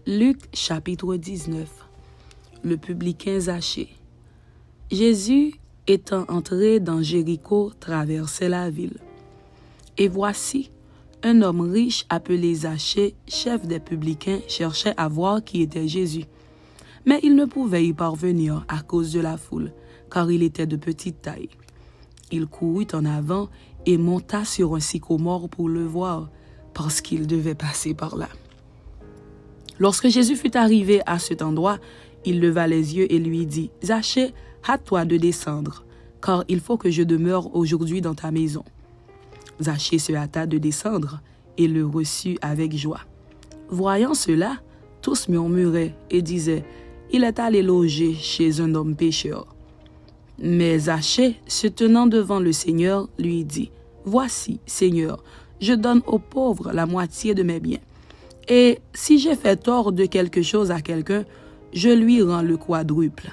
Luc chapitre 19. Le publicain Zachée. Jésus, étant entré dans Jéricho, traversait la ville. Et voici, un homme riche appelé Zachée, chef des publicains, cherchait à voir qui était Jésus. Mais il ne pouvait y parvenir à cause de la foule, car il était de petite taille. Il courut en avant et monta sur un sycomore pour le voir, parce qu'il devait passer par là. Lorsque Jésus fut arrivé à cet endroit, il leva les yeux et lui dit, « Zachée, hâte-toi de descendre, car il faut que je demeure aujourd'hui dans ta maison. » Zachée se hâta de descendre et le reçut avec joie. Voyant cela, tous murmuraient et disaient, « Il est allé loger chez un homme pécheur. » Mais Zachée, se tenant devant le Seigneur, lui dit, « Voici, Seigneur, je donne aux pauvres la moitié de mes biens. Et si j'ai fait tort de quelque chose à quelqu'un, je lui rends le quadruple. »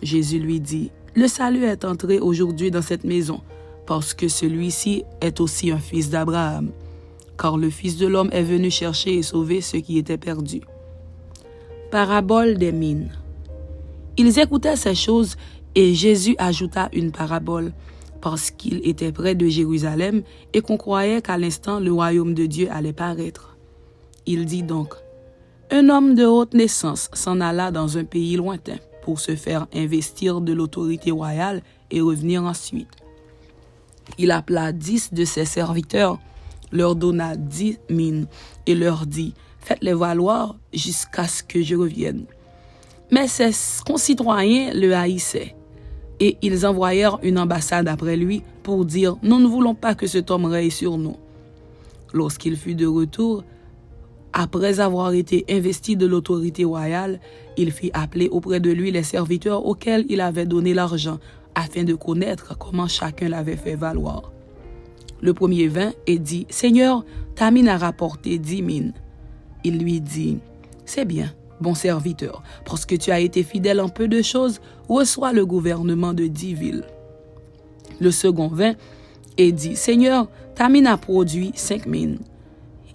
Jésus lui dit, « Le salut est entré aujourd'hui dans cette maison, parce que celui-ci est aussi un fils d'Abraham, car le Fils de l'homme est venu chercher et sauver ce qui était perdu. » Parabole des mines. Ils écoutaient ces choses et Jésus ajouta une parabole, parce qu'il était près de Jérusalem et qu'on croyait qu'à l'instant le royaume de Dieu allait paraître. Il dit donc, « Un homme de haute naissance s'en alla dans un pays lointain pour se faire investir de l'autorité royale et revenir ensuite. Il appela 10 de ses serviteurs, leur donna 10 mines et leur dit, « Faites-les valoir jusqu'à ce que je revienne. » Mais ses concitoyens le haïssaient et ils envoyèrent une ambassade après lui pour dire, « Nous ne voulons pas que cet homme règne sur nous. » Lorsqu'il fut de retour, après avoir été investi de l'autorité royale, il fit appeler auprès de lui les serviteurs auxquels il avait donné l'argent, afin de connaître comment chacun l'avait fait valoir. Le premier vint et dit, « Seigneur, ta mine a rapporté 10 mines. » Il lui dit, « C'est bien, bon serviteur, parce que tu as été fidèle en peu de choses, reçois le gouvernement de 10 villes. » Le second vint et dit, « Seigneur, ta mine a produit 5 mines. »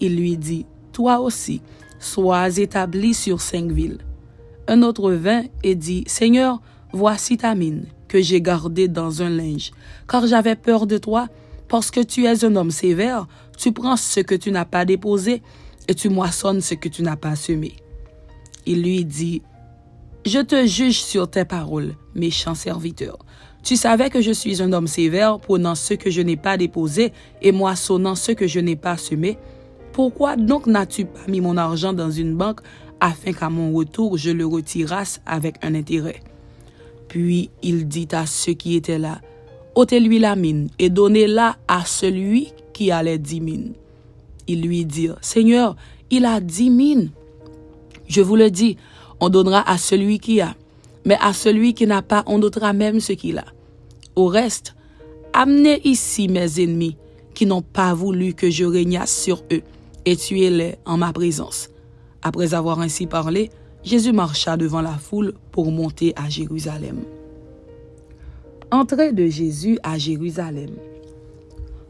Il lui dit, « Toi aussi, sois établi sur 5 villes. » Un autre vint et dit, « Seigneur, voici ta mine, que j'ai gardée dans un linge, car j'avais peur de toi, parce que tu es un homme sévère, tu prends ce que tu n'as pas déposé, et tu moissonnes ce que tu n'as pas semé. » Il lui dit, « Je te juge sur tes paroles, méchant serviteur. Tu savais que je suis un homme sévère, prenant ce que je n'ai pas déposé, et moissonnant ce que je n'ai pas semé. Pourquoi donc n'as-tu pas mis mon argent dans une banque, afin qu'à mon retour je le retirasse avec un intérêt? » Puis il dit à ceux qui étaient là, « Ôtez-lui la mine et donnez-la à celui qui a les 10 mines. » Ils lui dirent, « Seigneur, il a 10 mines. » Je vous le dis, on donnera à celui qui a, mais à celui qui n'a pas, on ôtera même ce qu'il a. Au reste, amenez ici mes ennemis, qui n'ont pas voulu que je régnasse sur eux, et tuez-les en ma présence. » Après avoir ainsi parlé, Jésus marcha devant la foule pour monter à Jérusalem. Entrée de Jésus à Jérusalem.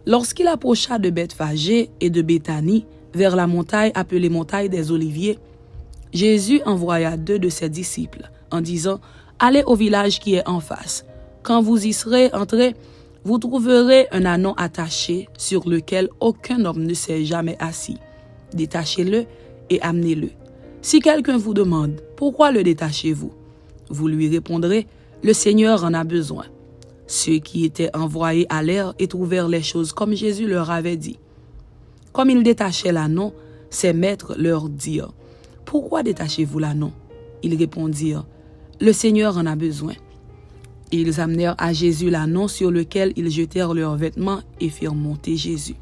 Lorsqu'il approcha de Bethphagée et de Béthanie, vers la montagne appelée montagne des Oliviers, Jésus envoya 2 de ses disciples, en disant, « Allez au village qui est en face. Quand vous y serez entrés, vous trouverez un ânon attaché sur lequel aucun homme ne s'est jamais assis. Détachez-le et amenez-le. Si quelqu'un vous demande, « Pourquoi le détachez-vous » vous lui répondrez, « Le Seigneur en a besoin. » Ceux qui étaient envoyés allèrent et trouvèrent les choses comme Jésus leur avait dit. Comme ils détachaient l'ânon, ses maîtres leur dirent, « Pourquoi détachez-vous l'ânon » Ils répondirent, « Le Seigneur en a besoin. » Ils amenèrent à Jésus l'ânon sur lequel ils jetèrent leurs vêtements et firent monter Jésus.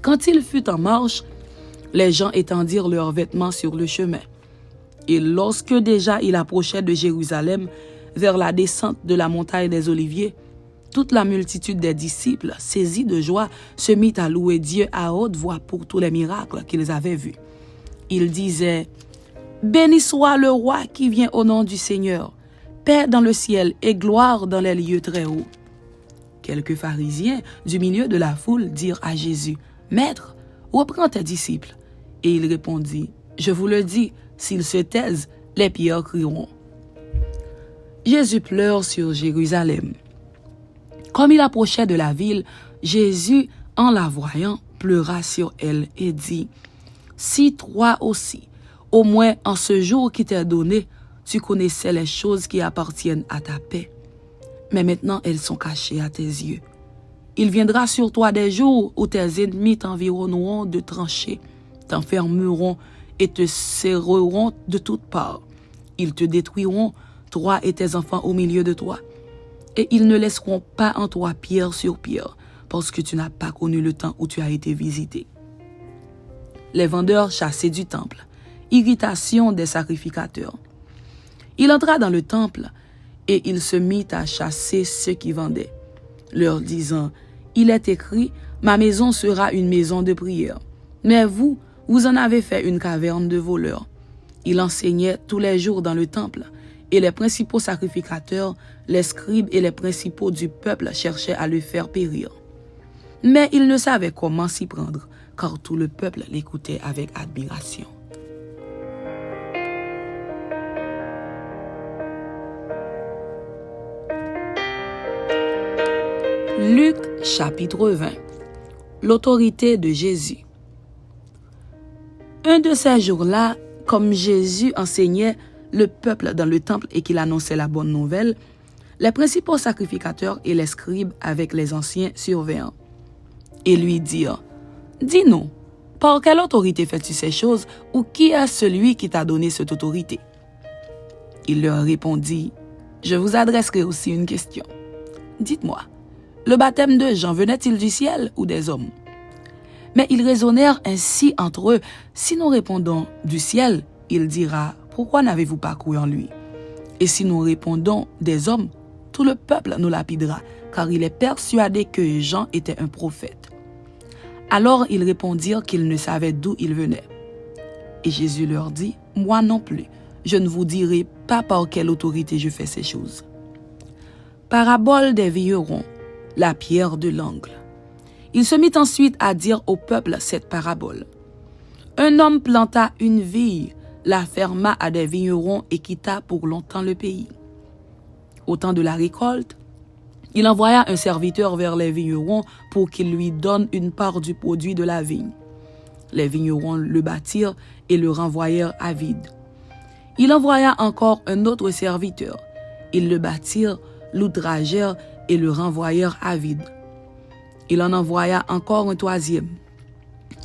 Quand il fut en marche, les gens étendirent leurs vêtements sur le chemin. Et lorsque déjà il approchait de Jérusalem, vers la descente de la montagne des Oliviers, toute la multitude des disciples, saisis de joie, se mit à louer Dieu à haute voix pour tous les miracles qu'ils avaient vus. Ils disaient, « Béni soit le roi qui vient au nom du Seigneur, paix dans le ciel et gloire dans les lieux très hauts. » Quelques pharisiens du milieu de la foule dirent à Jésus, « Maître, reprends tes disciples. » Et il répondit, « Je vous le dis, s'ils se taisent, les pierres crieront. Jésus pleure sur Jérusalem. Comme il approchait de la ville, Jésus, en la voyant, pleura sur elle et dit, « Si toi aussi, au moins en ce jour qui t'est donné, tu connaissais les choses qui appartiennent à ta paix, mais maintenant elles sont cachées à tes yeux. Il viendra sur toi des jours où tes ennemis t'environneront de tranchées, t'enfermeront et te serreront de toutes parts. Ils te détruiront, toi et tes enfants au milieu de toi. Et ils ne laisseront pas en toi pierre sur pierre, parce que tu n'as pas connu le temps où tu as été visité. » Les vendeurs chassaient du temple, irritation des sacrificateurs. Il entra dans le temple et il se mit à chasser ceux qui vendaient, leur disant, « Il est écrit, ma maison sera une maison de prière. Mais vous, vous en avez fait une caverne de voleurs. » Il enseignait tous les jours dans le temple, et les principaux sacrificateurs, les scribes et les principaux du peuple cherchaient à le faire périr. Mais il ne savait comment s'y prendre, car tout le peuple l'écoutait avec admiration. Luc chapitre 20. L'autorité de Jésus. Un de ces jours-là, comme Jésus enseignait le peuple dans le temple et qu'il annonçait la bonne nouvelle, les principaux sacrificateurs et les scribes avec les anciens surveillants et lui dirent, « Dis-nous, par quelle autorité fais-tu ces choses ou qui est celui qui t'a donné cette autorité? » Il leur répondit, « Je vous adresserai aussi une question. Dites-moi, le baptême de Jean venait-il du ciel ou des hommes? » Mais ils raisonnèrent ainsi entre eux. Si nous répondons du ciel, il dira, pourquoi n'avez-vous pas cru en lui? Et si nous répondons des hommes, tout le peuple nous lapidera, car il est persuadé que Jean était un prophète. Alors ils répondirent qu'ils ne savaient d'où il venait. Et Jésus leur dit, moi non plus, je ne vous dirai pas par quelle autorité je fais ces choses. Parabole des vignerons, la pierre de l'angle. Il se mit ensuite à dire au peuple cette parabole. Un homme planta une vigne, la ferma à des vignerons et quitta pour longtemps le pays. Au temps de la récolte, il envoya un serviteur vers les vignerons pour qu'il lui donne une part du produit de la vigne. Les vignerons le battirent et le renvoyèrent à vide. Il envoya encore un autre serviteur. Ils le battirent, l'outragèrent et le renvoyèrent à vide. Il en envoya encore un troisième.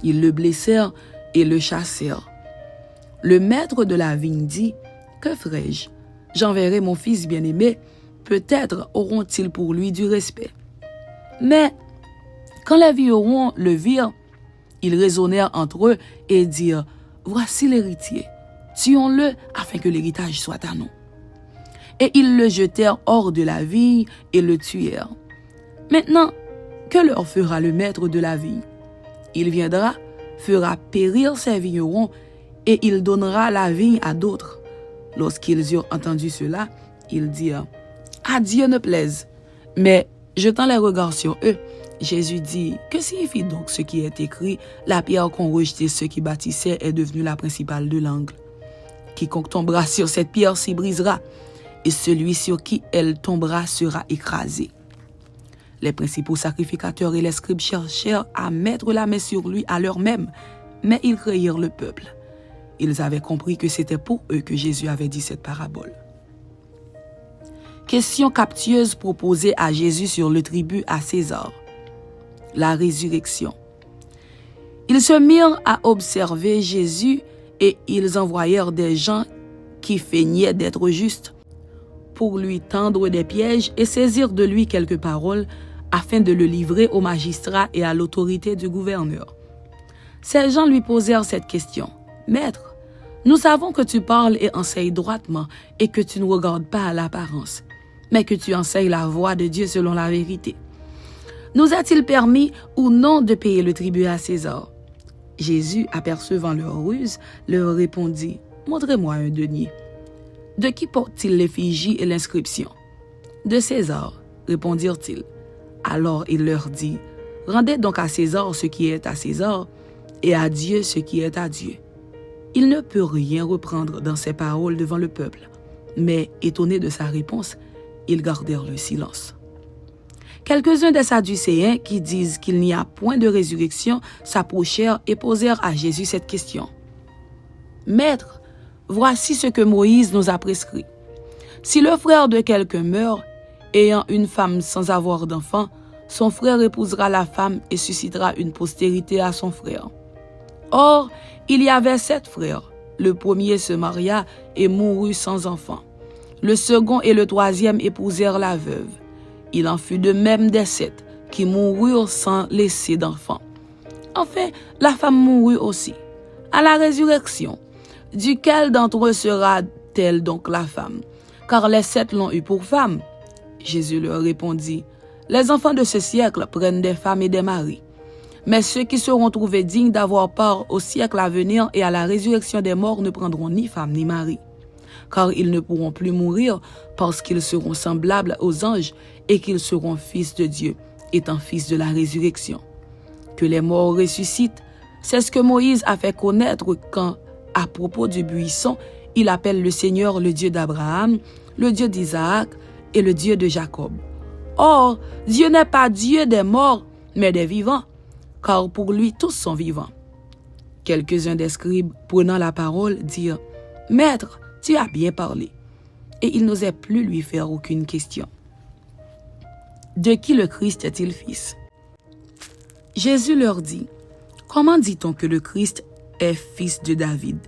Ils le blessèrent et le chassèrent. Le maître de la vigne dit, « Que ferai-je? J'enverrai mon fils bien-aimé, peut-être auront-ils pour lui du respect. » Mais quand les vignerons le virent, ils raisonnèrent entre eux et dirent, « Voici l'héritier, tuons-le afin que l'héritage soit à nous. » Et ils le jetèrent hors de la vigne et le tuèrent. Maintenant, que leur fera le maître de la vigne? Il viendra, fera périr ses vignerons et il donnera la vigne à d'autres. Lorsqu'ils eurent entendu cela, ils dirent, « À Dieu ne plaise. » Mais jetant les regards sur eux, Jésus dit, « Que signifie donc ce qui est écrit? La pierre qu'ont rejetée ceux qui bâtissaient est devenue la principale de l'angle. Quiconque tombera sur cette pierre s'y brisera, et celui sur qui elle tombera sera écrasé. » Les principaux sacrificateurs et les scribes cherchèrent à mettre la main sur lui à l'heure même, mais ils craignirent le peuple. Ils avaient compris que c'était pour eux que Jésus avait dit cette parabole. Question captieuse proposée à Jésus sur le tribut à César. La résurrection. Ils se mirent à observer Jésus et ils envoyèrent des gens qui feignaient d'être justes pour lui tendre des pièges et saisir de lui quelques paroles afin de le livrer aux magistrats et à l'autorité du gouverneur. Ces gens lui posèrent cette question. « Maître, nous savons que tu parles et enseignes droitement et que tu ne regardes pas à l'apparence, mais que tu enseignes la voie de Dieu selon la vérité. Nous a-t-il permis ou non de payer le tribut à César? » Jésus, apercevant leur ruse, leur répondit, « Montrez-moi un denier. » « De qui porte-t-il l'effigie et l'inscription? » « De César, répondirent-ils. Alors il leur dit, « Rendez donc à César ce qui est à César, et à Dieu ce qui est à Dieu. » Il ne peut rien reprendre dans ses paroles devant le peuple, mais étonné de sa réponse, ils gardèrent le silence. Quelques-uns des Sadducéens qui disent qu'il n'y a point de résurrection s'approchèrent et posèrent à Jésus cette question. « Maître, voici ce que Moïse nous a prescrit. Si le frère de quelqu'un meurt, ayant une femme sans avoir d'enfant, son frère épousera la femme et suscitera une postérité à son frère. Or, il y avait 7 frères. Le premier se maria et mourut sans enfant. Le second et le troisième épousèrent la veuve. Il en fut de même des 7 qui moururent sans laisser d'enfant. Enfin, la femme mourut aussi. À la résurrection, duquel d'entre eux sera-t-elle donc la femme? Car les 7 l'ont eue pour femme. Jésus leur répondit, les enfants de ce siècle prennent des femmes et des maris. Mais ceux qui seront trouvés dignes d'avoir part au siècle à venir et à la résurrection des morts ne prendront ni femme ni mari. Car ils ne pourront plus mourir parce qu'ils seront semblables aux anges et qu'ils seront fils de Dieu, étant fils de la résurrection. Que les morts ressuscitent, c'est ce que Moïse a fait connaître quand, à propos du buisson, il appelle le Seigneur le Dieu d'Abraham, le Dieu d'Isaac et le Dieu de Jacob. Or, Dieu n'est pas Dieu des morts, mais des vivants, car pour lui tous sont vivants. Quelques-uns des scribes, prenant la parole, dirent « Maître, tu as bien parlé. » Et ils n'osaient plus lui faire aucune question. De qui le Christ est-il fils? Jésus leur dit, comment dit-on que le Christ est fils de David?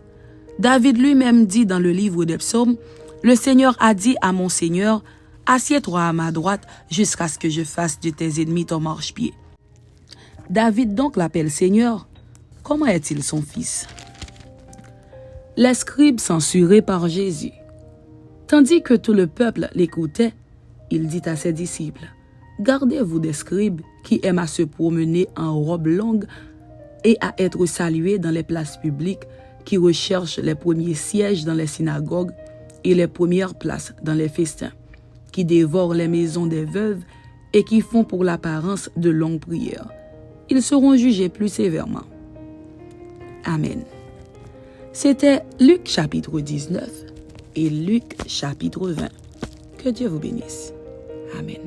David lui-même dit dans le livre des psaumes, le Seigneur a dit à mon Seigneur, assieds-toi à ma droite jusqu'à ce que je fasse de tes ennemis ton marchepied. David donc l'appelle Seigneur. Comment est-il son fils? Les scribes censurés par Jésus. Tandis que tout le peuple l'écoutait, il dit à ses disciples, gardez-vous des scribes qui aiment à se promener en robe longue et à être salués dans les places publiques, qui recherchent les premiers sièges dans les synagogues et les premières places dans les festins, qui dévorent les maisons des veuves et qui font pour l'apparence de longues prières. Ils seront jugés plus sévèrement. Amen. C'était Luc chapitre 19 et Luc chapitre 20. Que Dieu vous bénisse. Amen.